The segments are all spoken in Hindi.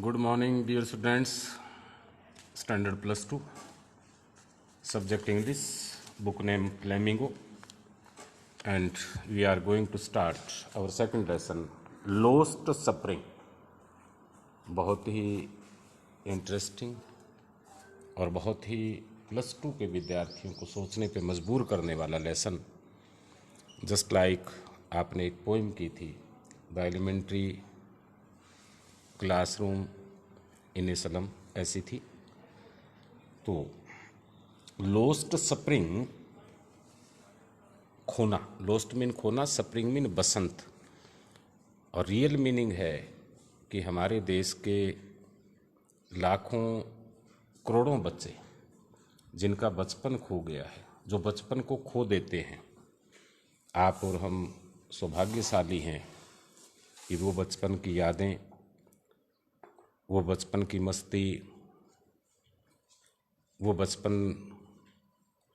Good morning, dear students. Standard plus 2, subject English, book name Flamingo, and we are going to start our second lesson, Lost Spring. बहुत ही इंटरेस्टिंग और बहुत ही प्लस 2 के विद्यार्थियों को सोचने पे मजबूर करने वाला लेसन। जस्ट लाइक आपने एक पोइम की थी, the elementary classroom in a slum, ऐसी थी। तो लोस्ट स्प्रिंग, खोना, लोस्ट मीन खोना, स्प्रिंग मीन बसंत, और रियल मीनिंग है कि हमारे देश के लाखों करोड़ों बच्चे जिनका बचपन खो गया है, जो बचपन को खो देते हैं। आप और हम सौभाग्यशाली हैं कि वो बचपन की यादें, वो बचपन की मस्ती, वो बचपन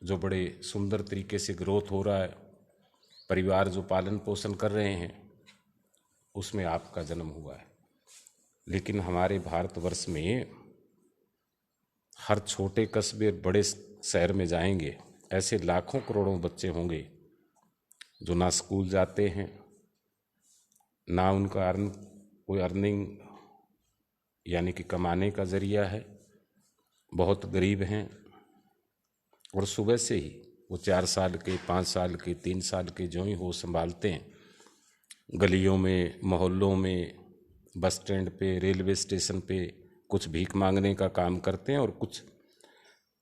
जो बड़े सुंदर तरीके से ग्रोथ हो रहा है, परिवार जो पालन पोषण कर रहे हैं, उसमें आपका जन्म हुआ है। लेकिन हमारे भारतवर्ष में हर छोटे कस्बे, बड़े शहर में जाएंगे, ऐसे लाखों करोड़ों बच्चे होंगे जो ना स्कूल जाते हैं, ना उनका कोई अर्निंग यानी कि कमाने का ज़रिया है, बहुत गरीब हैं। और सुबह से ही वो 4 साल के, 5 साल के, 3 साल के जो ही हो संभालते हैं, गलियों में, मोहल्लों में, बस स्टैंड पे, रेलवे स्टेशन पे कुछ भीख मांगने का काम करते हैं, और कुछ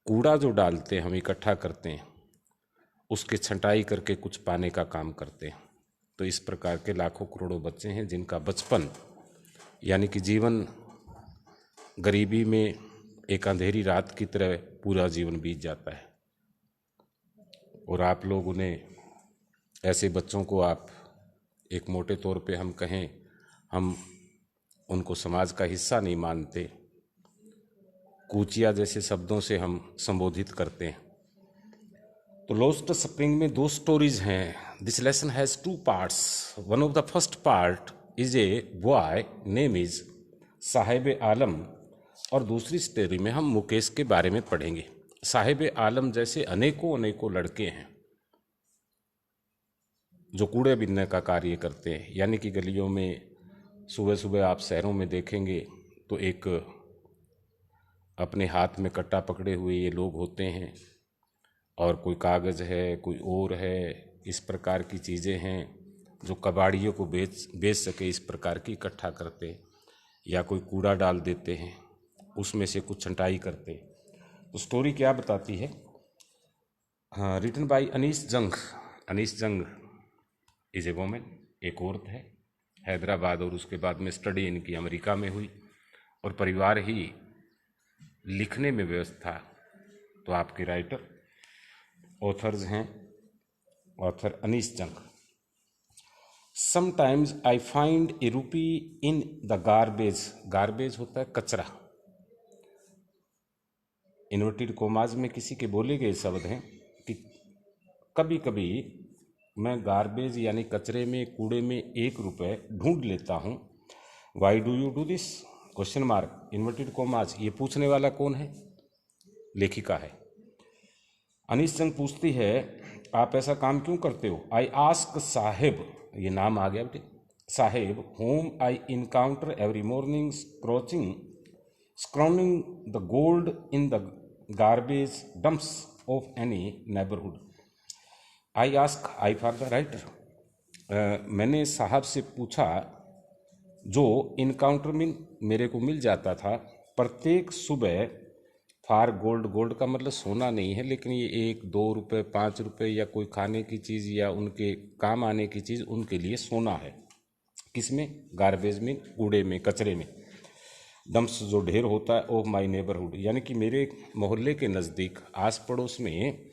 कूड़ा जो डालते हैं, हम इकट्ठा करते हैं, उसके छंटाई करके कुछ पाने का काम करते हैं। तो इस प्रकार के लाखों करोड़ों बच्चे हैं जिनका बचपन यानी कि जीवन गरीबी में एक अंधेरी रात की तरह पूरा जीवन बीत जाता है। और आप लोग उन्हें, ऐसे बच्चों को आप एक मोटे तौर पे हम कहें, हम उनको समाज का हिस्सा नहीं मानते, कूचिया जैसे शब्दों से हम संबोधित करते हैं। तो लोस्ट स्प्रिंग में 2 स्टोरीज हैं। This lesson has 2 parts. One of the first part is a boy name is Sahib Alam, और दूसरी स्टोरी में हम मुकेश के बारे में पढ़ेंगे। साहिब आलम जैसे अनेकों अनेकों लड़के हैं जो कूड़े बीनने का कार्य करते हैं, यानी कि गलियों में सुबह सुबह आप शहरों में देखेंगे तो एक अपने हाथ में कट्टा पकड़े हुए ये लोग होते हैं, और कोई कागज़ है, कोई और है, इस प्रकार की चीज़ें हैं जो कबाड़ियों को बेच सके, इस प्रकार की इकट्ठा करते, या कोई कूड़ा डाल देते हैं, उसमें से कुछ छंटाई करते। तो स्टोरी क्या बताती है? हाँ, रिटन बाय अनीस जंग। अनीस जंग इज ए वोमेन, एक औरत है, हैदराबाद, और उसके बाद में स्टडी इनकी अमेरिका में हुई, और परिवार ही लिखने में व्यस्त था। तो आपके राइटर ऑथर्स हैं, ऑथर अनीस जंग। समटाइम्स आई फाइंड ए रूपी इन द गार्बेज। गार्बेज होता है कचरा, इन्वर्टेड कोमाज में किसी के बोले गए शब्द हैं कि कभी कभी मैं गार्बेज यानी कचरे में, कूड़े में 1 रुपये ढूंढ लेता हूँ। Why do you do this? Question mark, inverted commas. ये पूछने वाला कौन है? लेखिका है। अनीस जंग पूछती है, आप ऐसा काम क्यों करते हो? आई आस्क साहिब, ये नाम आ गया बेटे, Sahib, home I encounter every morning scrolling the gold in the garbage dumps of any neighborhood. I ask, I for the writer. मैंने साहब से पूछा, जो इनकाउंटर में मेरे को मिल जाता था प्रत्येक सुबह, फार गोल्ड, गोल्ड का मतलब सोना नहीं है, लेकिन ये 1-2 रुपये, 5 रुपये, या कोई खाने की चीज़ या उनके काम आने की चीज़, उनके लिए सोना है। किसमें? गार्बेज में, कूड़े में, कचरे में। डंप्स जो ढेर होता है, ऑफ माई नेबरहुड, यानी कि मेरे मोहल्ले के नज़दीक, आस पड़ोस में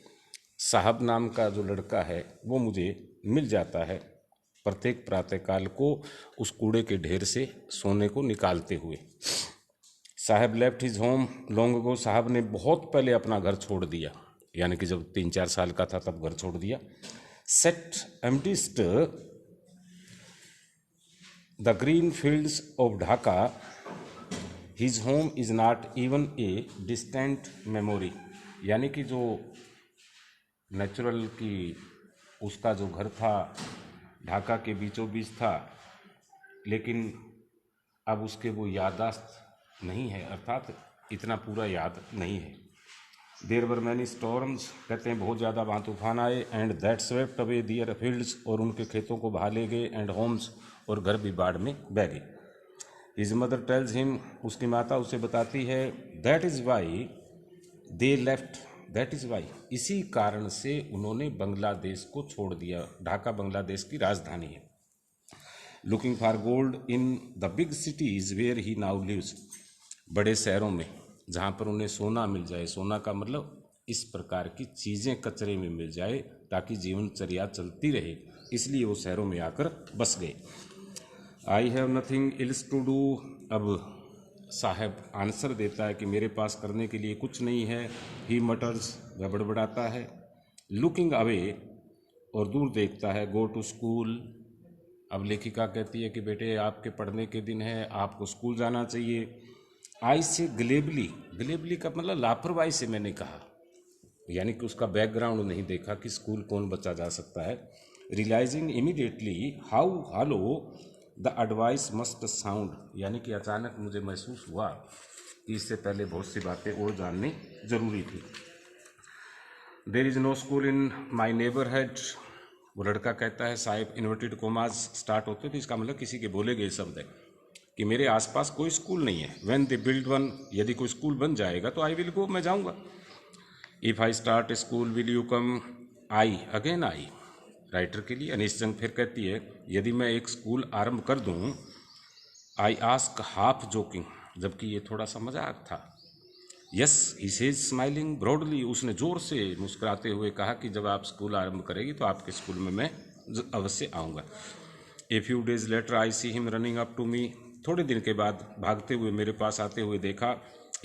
साहब नाम का जो लड़का है वो मुझे मिल जाता है प्रत्येक प्रातःकाल को उस कूड़े के ढेर से सोने को निकालते हुए। साहब left his home long ago. साहब ने बहुत पहले अपना घर छोड़ दिया, यानी कि जब 3-4 साल का था तब घर छोड़ दिया। Set amidst the green fields of Dhaka his home is not even a distant memory, यानी कि जो नेचुरल की उसका जो घर था ढाका के बीचों बीच था, लेकिन अब उसके वो याददाश्त नहीं है, अर्थात इतना पूरा याद नहीं है। देयर वर मैनी स्टॉर्म्स, कहते हैं बहुत ज़्यादा वहाँ तूफान आए, and that swept away their fields, और उनके खेतों को बहा ले गए, एंड होम्स, और घर भी बाढ़ में बह गए। हिज मदर टेल्स हिम, उसकी माता उसे बताती है, that is why they left, that is why, इसी कारण से उन्होंने बांग्लादेश को छोड़ दिया। ढाका बांग्लादेश की राजधानी है। Looking for gold in the big cities where he now lives, बड़े शहरों में जहाँ पर उन्हें सोना मिल जाए, सोना का मतलब इस प्रकार की चीज़ें कचरे में मिल जाए ताकि जीवनचर्या चलती रहे, इसलिए वो शहरों में आकर बस गए। I have nothing else to do, अब साहब आंसर देता है कि मेरे पास करने के लिए कुछ नहीं है। ही मटर्स, वह बड़बड़ाता है। लुकिंग अवे, और दूर देखता है। गो टू स्कूल, अब लेखिका कहती है कि बेटे आपके पढ़ने के दिन है, आपको स्कूल जाना चाहिए। आई से ग्लेबली, ग्लेबली का मतलब लापरवाही से मैंने कहा, यानी कि उसका बैकग्राउंड नहीं देखा कि स्कूल कौन बच्चा जा सकता है। Realising immediately how hollow the advice must sound, यानी कि अचानक मुझे महसूस हुआ कि इससे पहले बहुत सी बातें और जाननी जरूरी थी। There is no school in my neighbourhood, वो लड़का कहता है, साहिब इन्वर्टेड कोमाज स्टार्ट होते थे, इसका मतलब किसी के बोले गए शब्द है कि मेरे आसपास कोई स्कूल नहीं है। व्हेन दे बिल्ड वन, यदि कोई स्कूल बन जाएगा तो आई विल गो, मैं जाऊंगा। If I start A school will you come, I again I, writer के लिए। अनीस जंग फिर कहती है, यदि मैं एक स्कूल आरंभ कर दूं, आई आस्क हाफ जोकिंग, जबकि ये थोड़ा सा मजाक था। Yes he says smiling broadly, उसने जोर से मुस्कुराते हुए कहा कि जब आप स्कूल आरंभ करेगी तो आपके स्कूल में मैं अवश्य आऊँगा। A few days later I see him running up to me, थोड़े दिन के बाद भागते हुए मेरे पास आते हुए देखा।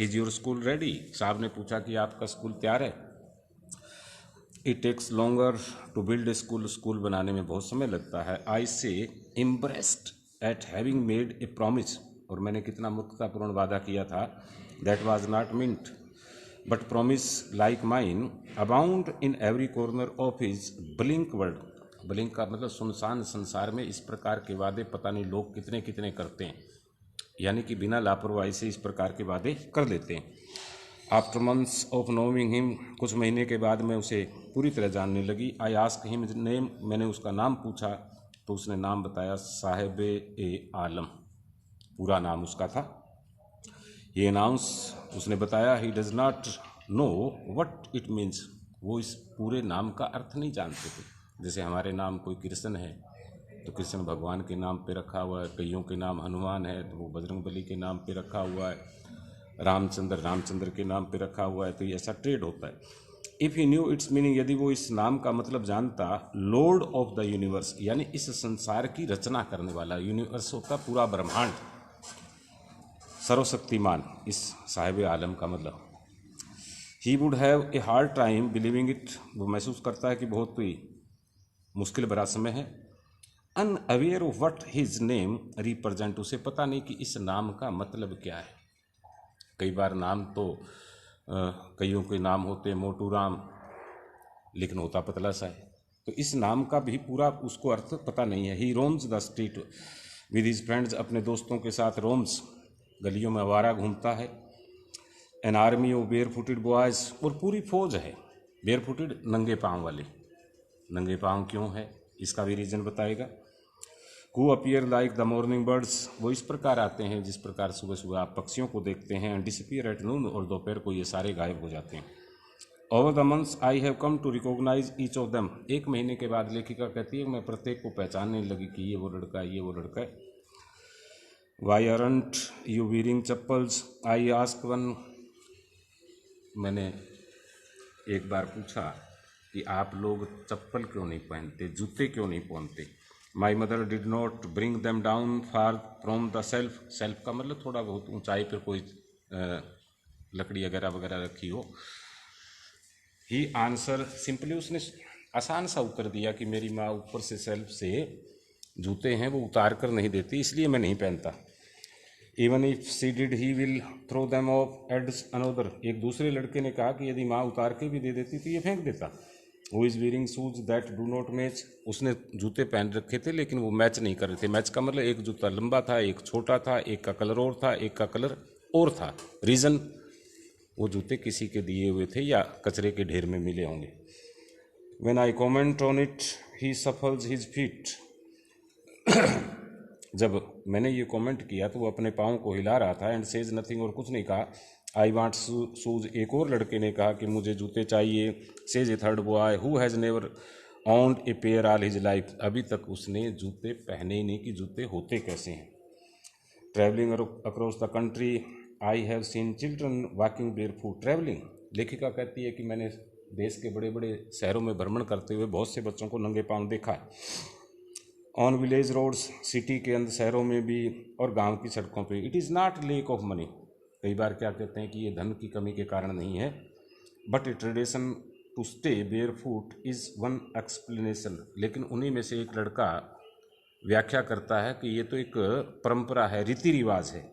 इज योर स्कूल रेडी, साहब ने पूछा कि आपका स्कूल तैयार है। It takes longer to build a school, school बनाने में बहुत समय लगता है। I say impressed at having made a promise, और मैंने कितना मूर्खतापूर्ण वादा किया था। That was not meant but promise like mine abound in every corner of his bleak world, bleak का मतलब सुनसान संसार में इस प्रकार के वादे पता नहीं लोग कितने कितने करते हैं, यानी कि बिना लापरवाही से इस प्रकार के वादे कर लेते हैं। After months of knowing him, कुछ महीने के बाद मैं उसे पूरी तरह जानने लगी। आई आस्क हिम नेम, मैंने उसका नाम पूछा तो उसने नाम बताया, साहिब ए आलम, पूरा नाम उसका था। ये अनाउंस, उसने बताया, he does not know what it means, वो इस पूरे नाम का अर्थ नहीं जानते थे। जैसे हमारे नाम कोई कृष्ण है तो कृष्ण भगवान के नाम पे रखा हुआ है, कईयों के नाम हनुमान है तो वो बजरंगबली के नाम पे रखा हुआ है, रामचंद्र के नाम पे रखा हुआ है, तो ये ऐसा ट्रेड होता है। If he new it's meaning, यदि वो इस नाम का मतलब जानता, लॉर्ड ऑफ द यूनिवर्स, यानी इस संसार की रचना करने वाला, यूनिवर्स होता पूरा ब्रह्मांड, सर्वशक्तिमान, इस साहिब आलम का मतलब। He would have a hard time believing it, वो महसूस करता है कि बहुत ही मुश्किल भरा समय है। Unaware of what his name represent, उसे पता नहीं कि इस नाम का मतलब क्या है। कई बार नाम तो कईयों के नाम होते मोटू राम, लेकिन होता पतला सा है, तो इस नाम का भी पूरा उसको अर्थ पता नहीं है। He roams the street with his friends, अपने दोस्तों के साथ रोम्स, गलियों में आवारा घूमता है। An army of bare footed boys, और पूरी फौज है बेयर फुटेड, नंगे पाँव वाले। नंगे पाँव क्यों है इसका भी रीज़न बताएगा। Who appear like the morning birds, वो इस प्रकार आते हैं जिस प्रकार सुबह सुबह आप पक्षियों को देखते हैं। एंड डिसअपीयर एट नून, और दोपहर को ये सारे गायब हो जाते हैं। Over the months I have come to recognise each of them, एक महीने के बाद लेखिका कहती है मैं प्रत्येक को पहचानने लगी कि ये वो लड़का है, ये वो लड़का है। Why aren't you wearing chappals, I ask one, मैंने एक बार पूछा कि आप लोग चप्पल क्यों नहीं पहनते, जूते क्यों नहीं पहनते। My mother did not bring them down far from the self, self का मतलब थोड़ा बहुत ऊंचाई पर कोई लकड़ी वगैरह रखी हो। ही आंसर सिंपली, उसने आसान सा उत्तर दिया कि मेरी माँ ऊपर से सेल्फ से जूते हैं वो उतार कर नहीं देती, इसलिए मैं नहीं पहनता। Even if she did he will throw them off adds another. एक दूसरे लड़के ने कहा कि यदि माँ उतार के भी दे देती तो ये फेंक देता। Who is wearing shoes that do not match. उसने जूते पहन रखे थे लेकिन वो मैच नहीं कर रहे थे। मैच का मतलब एक जूता लंबा था, एक छोटा था, एक का कलर और था, एक का कलर और था। रीज़न, वो जूते किसी के दिए हुए थे या कचरे के ढेर में मिले होंगे। When I comment on it, he shuffles his feet. जब मैंने ये कमेंट किया तो वो अपने पाँव को हिला रहा था। एंड सेज नथिंग, और कुछ नहीं कहा। आई वांट शूज, एक और लड़के ने कहा कि मुझे जूते चाहिए। Says A third boy who has never owned a pair all his life. अभी तक उसने जूते पहने ही नहीं कि जूते होते कैसे हैं। Travelling across the country I have seen children walking barefoot. Travelling, लेखिका कहती है कि मैंने देश के बड़े बड़े शहरों में भ्रमण करते हुए बहुत से बच्चों को नंगे पाँव देखा है। ऑन विलेज रोड्स, सिटी के अंदर शहरों में भी और गांव की सड़कों पे। It is not lake of money. कई बार क्या कहते हैं कि ये धन की कमी के कारण नहीं है, but a tradition to stay bare foot is one explanation. लेकिन उन्हीं में से एक लड़का व्याख्या करता है कि ये तो एक परंपरा है, रीति रिवाज है।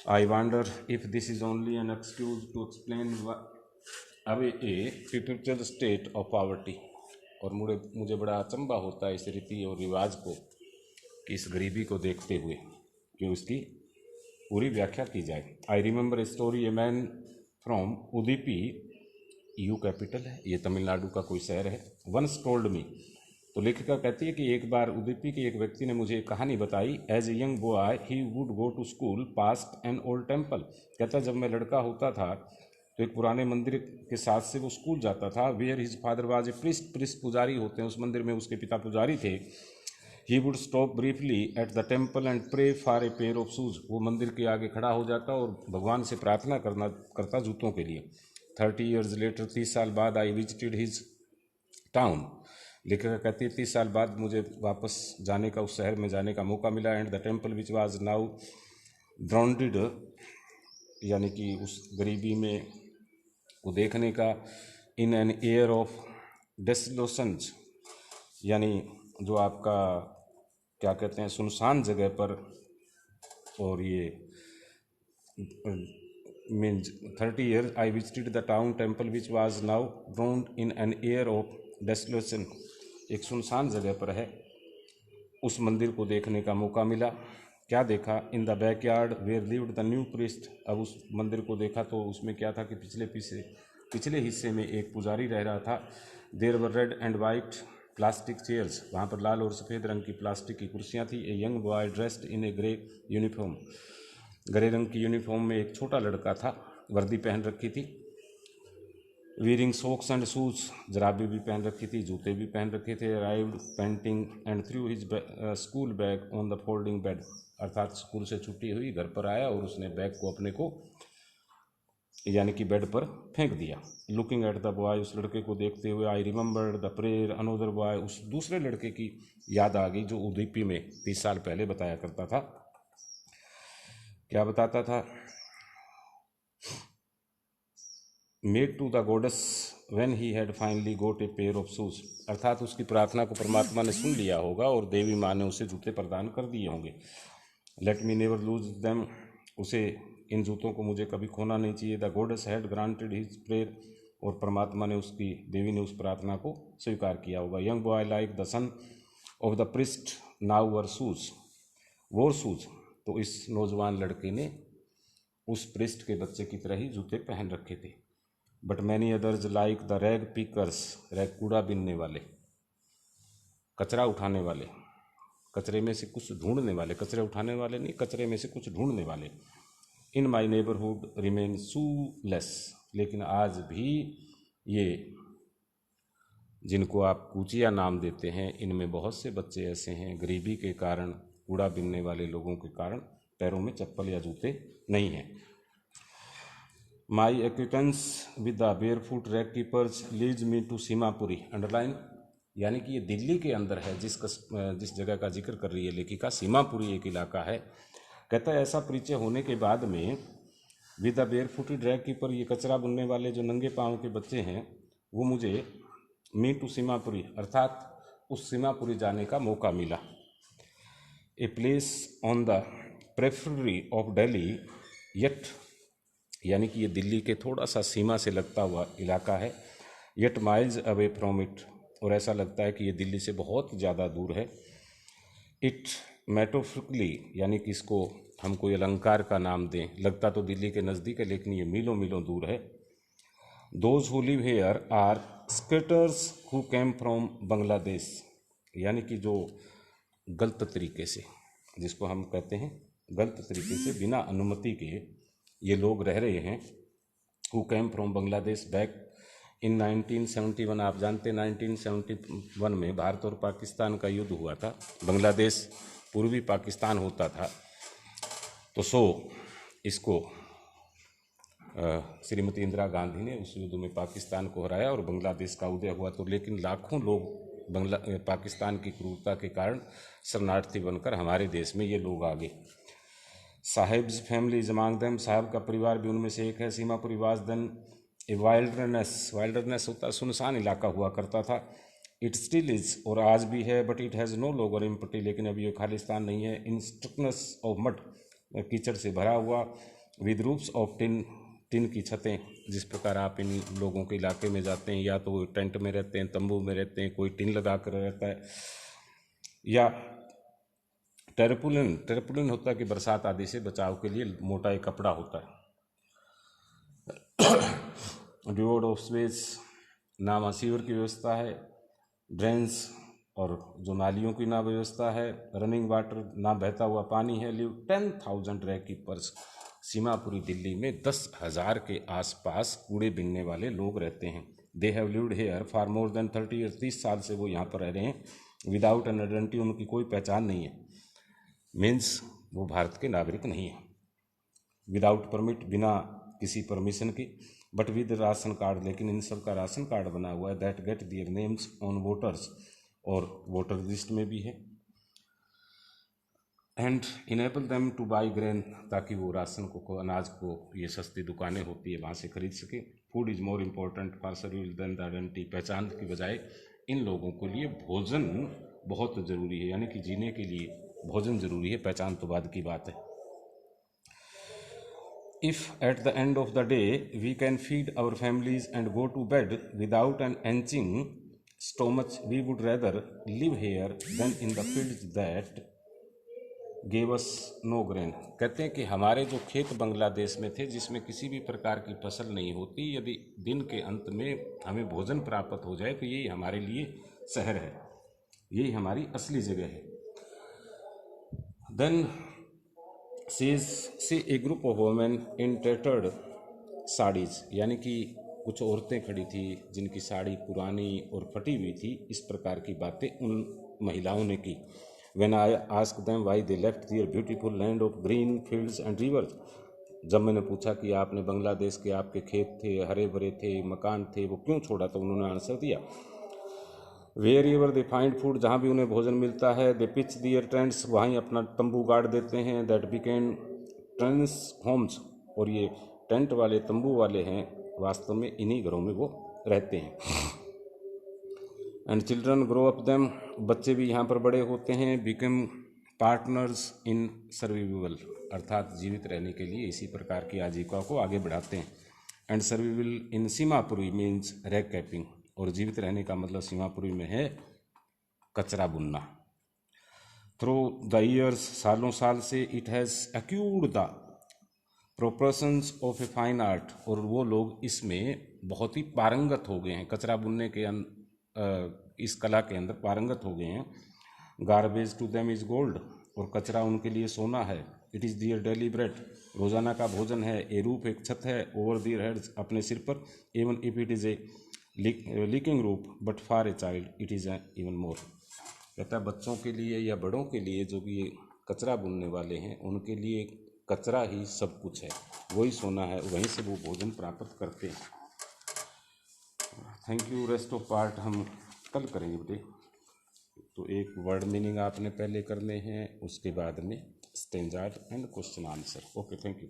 I wonder if this is only an excuse to explain away a future state of poverty. और मुझे बड़ा अचंभा होता है इस रीति और रिवाज को, कि इस गरीबी को देखते हुए कि उसकी पूरी व्याख्या की जाए। I remember a story, a man from Udupi, you capital है, ये तमिलनाडु का कोई शहर है, वंस टोल्ड मी। तो लेखिका कहती है कि एक बार उदुपी के एक व्यक्ति ने मुझे एक कहानी बताई। As a young boy he would go to school past an old temple. कहता जब मैं लड़का होता था तो एक पुराने मंदिर के साथ से वो स्कूल जाता था। Where his father was a priest पुजारी होते हैं उस मंदिर में, उसके पिता पुजारी थे। He would stop briefly at the temple and pray for a pair of shoes. वो मंदिर के आगे खड़ा हो जाता और भगवान से प्रार्थना करता जूतों के लिए। 30 years लेटर, 30 साल बाद, आई विजिटेड हिज टाउन। लेखिका कहती है 30 साल बाद मुझे वापस जाने का, उस शहर में जाने का मौका मिला। And the temple which was now drowned, यानी कि उस गरीबी में को देखने का, in an air of desolations, यानी जो आपका क्या कहते हैं सुनसान जगह पर। और ये means 30 years I visited the town temple which was now drowned in an air of desolation. एक सुनसान जगह पर है, उस मंदिर को देखने का मौका मिला। क्या देखा? In the backyard where lived the new priest. अब उस मंदिर को देखा तो उसमें क्या था कि पिछले हिस्से में एक पुजारी रह रहा था। There were red and white plastic chairs, वहाँ पर लाल और सफ़ेद रंग की प्लास्टिक की कुर्सियाँ थी। ए young boy dressed in A grey uniform, grey रंग की यूनिफॉर्म में एक छोटा लड़का था, वर्दी पहन रखी थी। Veering socks and shoes, Zarabi भी पहन रखी थी, जूते भी पहन रखे थे। Arrived painting and through his school bag on the folding bed. अर्थात स्कूल से छुट्टी हुई, घर पर आया और उसने बैग को अपने को यानी कि बेड पर फेंक दिया। लुकिंग एट द बॉय, उस लड़के को देखते हुए, I remembered the prayer another boy, उस दूसरे लड़के की याद आ गई जो उदुपी में 30 साल पहले बताया करता था। क्या बताता था? Made to the goddess when he had finally got a pair of shoes. अर्थात उसकी प्रार्थना को परमात्मा ने सुन लिया होगा और देवी माँ ने उसे जूते प्रदान कर दिए होंगे। Let me never lose them, उसे इन जूतों को मुझे कभी खोना नहीं चाहिए। The goddess had granted his prayer, और परमात्मा ने उसकी, देवी ने उस प्रार्थना को स्वीकार किया होगा। Young boy like the son of the priest now were shoes, वोर शूज। तो इस नौजवान लड़के ने उस प्रिस्ट के बच्चे की तरह ही जूते पहन रखे थे। But many others like the rag pickers, rag कूड़ा बीनने वाले, कचरा उठाने वाले, कचरे में से कुछ ढूंढने वाले, कचरे उठाने वाले नहीं, कचरे में से कुछ ढूंढने वाले। इन माई नेबरहुड रिमेन शूलेस, लेकिन आज भी ये जिनको आप कूचिया नाम देते हैं, इनमें बहुत से बच्चे ऐसे हैं गरीबी के कारण, कूड़ा बीनने वाले लोगों के कारण पैरों में चप्पल या जूते नहीं हैं। My acquaintance with the barefoot rag keepers leads me to Seemapuri. Underline, यानी कि ये दिल्ली के अंदर है। जिस जगह का जिक्र कर रही है लेखिका, सीमापुरी एक इलाका है। कहता है ऐसा परिचय होने के बाद में विद द बेयरफुटेड रैग कीपर, ये कचरा बुनने वाले जो नंगे पाँव के बच्चे हैं, वो मुझे मी टू सीमापुरी, अर्थात उस सीमापुरी जाने का मौका मिला। A place on the periphery of Delhi yet, यानी कि ये दिल्ली के थोड़ा सा सीमा से लगता हुआ इलाका है, yet miles away from it, और ऐसा लगता है कि ये दिल्ली से बहुत ज़्यादा दूर है। इट मेटाफोरिकली, यानी कि इसको हम कोई अलंकार का नाम दें, लगता तो दिल्ली के नज़दीक है लेकिन ये मीलों मीलों दूर है। Those who live here are squatters who came from Bangladesh, यानी कि जो गलत तरीके से, जिसको हम कहते हैं गलत तरीके से बिना अनुमति के ये लोग रह रहे हैं। Who came from Bangladesh back in 1971, आप जानते हैं 1971 में भारत और पाकिस्तान का युद्ध हुआ था, बांग्लादेश पूर्वी पाकिस्तान होता था। तो इसको श्रीमती इंदिरा गांधी ने उस युद्ध में पाकिस्तान को हराया और बांग्लादेश का उदय हुआ। तो लेकिन लाखों लोग पाकिस्तान की क्रूरता के कारण शरणार्थी बनकर हमारे देश में ये लोग आ गए। Saheb's family is among them, साहब का परिवार भी उनमें से एक है। Seemapuri was then a wilderness होता है, सुनसान इलाका हुआ करता था। इट स्टिल इज, और आज भी है, but it has no longer empty, लेकिन अभी ये खालिस्तान नहीं है। इन स्ट्रिकनेस ऑफ मड, कीचड़ से भरा हुआ। विद रूफ्स ऑफ टिन की छतें, जिस प्रकार आप इन लोगों के इलाके में जाते हैं, या तो वो टेंट में रहते हैं, तंबू में रहते हैं, कोई टिन लगा कर रहता है, या टेरपुलिन होता है कि बरसात आदि से बचाव के लिए मोटा एक कपड़ा होता है। डिवोर्ड ऑफ स्पेस, ना सीवर की व्यवस्था है, ड्रेन्स और जो नालियों की ना व्यवस्था है, रनिंग वाटर ना बहता हुआ पानी है। Live 10,000 rack keepers, Seemapuri Delhi में 10,000 के आसपास कूड़े बीनने वाले लोग रहते हैं। They have lived here for more than 30 years, 30 साल से वो यहाँ पर रह रहे हैं। विदाउट एन आइडेंटिटी, उनकी कोई पहचान नहीं है, मीन्स वो भारत के नागरिक नहीं है। विदाउट परमिट, बिना किसी परमिशन की, बट विद राशन कार्ड, लेकिन इन सब का राशन कार्ड बना हुआ है। That get their names on voters, और वोटर लिस्ट में भी है। And enable them to buy grain, ताकि वो राशन को, अनाज को, ये सस्ती दुकानें होती है वहाँ से खरीद सके। Food is more important for survival than the identity, पहचान की बजाय इन लोगों के लिए भोजन बहुत ज़रूरी है, यानी कि जीने के लिए भोजन ज़रूरी है, पहचान तो बाद की बात है। If at the end of the day we can feed our families and go to bed without an enching stomach, we would rather live here than in the fields that gave us no grain। कहते हैं कि हमारे जो खेत बांग्लादेश में थे, जिसमें किसी भी प्रकार की फसल नहीं होती, यदि दिन के अंत में हमें भोजन प्राप्त हो जाए तो यही हमारे लिए शहर है, यही हमारी असली जगह है। Then see a group of women in tattered saris, यानी कि कुछ औरतें खड़ी थी जिनकी साड़ी पुरानी और फटी हुई थी। इस प्रकार की बातें उन महिलाओं ने की। When I asked them why they left their beautiful land of green fields and rivers, जब मैंने पूछा कि आपने बांग्लादेश के, आपके खेत थे, हरे भरे थे, मकान थे, वो क्यों छोड़ा, तो उन्होंने आंसर दिया, wherever they find food, जहाँ भी उन्हें भोजन मिलता है, दे पिच दियर टेंट्स, वहीं अपना तंबू गाड़ देते हैं। दैट बिकेम टेंट्स होम्स, और ये टेंट वाले, तंबू वाले हैं, वास्तव में इन्हीं घरों में वो रहते हैं। And children grow up them, बच्चे भी यहाँ पर बड़े होते हैं। बिकम पार्टनर्स इन सर्वाइवल, अर्थात जीवित रहने के लिए इसी प्रकार की आजीविका को आगे बढ़ाते हैं। And survival in Seemapuri means rag capping, और जीवित रहने का मतलब सीमापुरी में है कचरा बुनना। थ्रू द ईयर्स, सालों साल से, it has acquired the proportions of a fine art, और वो लोग इसमें बहुत ही पारंगत हो गए हैं, कचरा बुनने के इस कला के अंदर पारंगत हो गए हैं। Garbage to them is gold, और कचरा उनके लिए सोना है। It is their daily bread, रोजाना का भोजन है। ए रूफ, एक छत है। ओवर दियर हेड्स, अपने सिर पर। Even if it is a leaking roof, but for a child it is even more. कहता है बच्चों के लिए या बड़ों के लिए, जो भी ये कचरा बुनने वाले हैं, उनके लिए कचरा ही सब कुछ है, वही सोना है, वहीं से वो भोजन प्राप्त करते हैं। Thank you. Rest of part हम कल करेंगे बेटे। तो एक वर्ड मीनिंग आपने पहले करने हैं, उसके बाद में standard and question answer. Okay, thank you.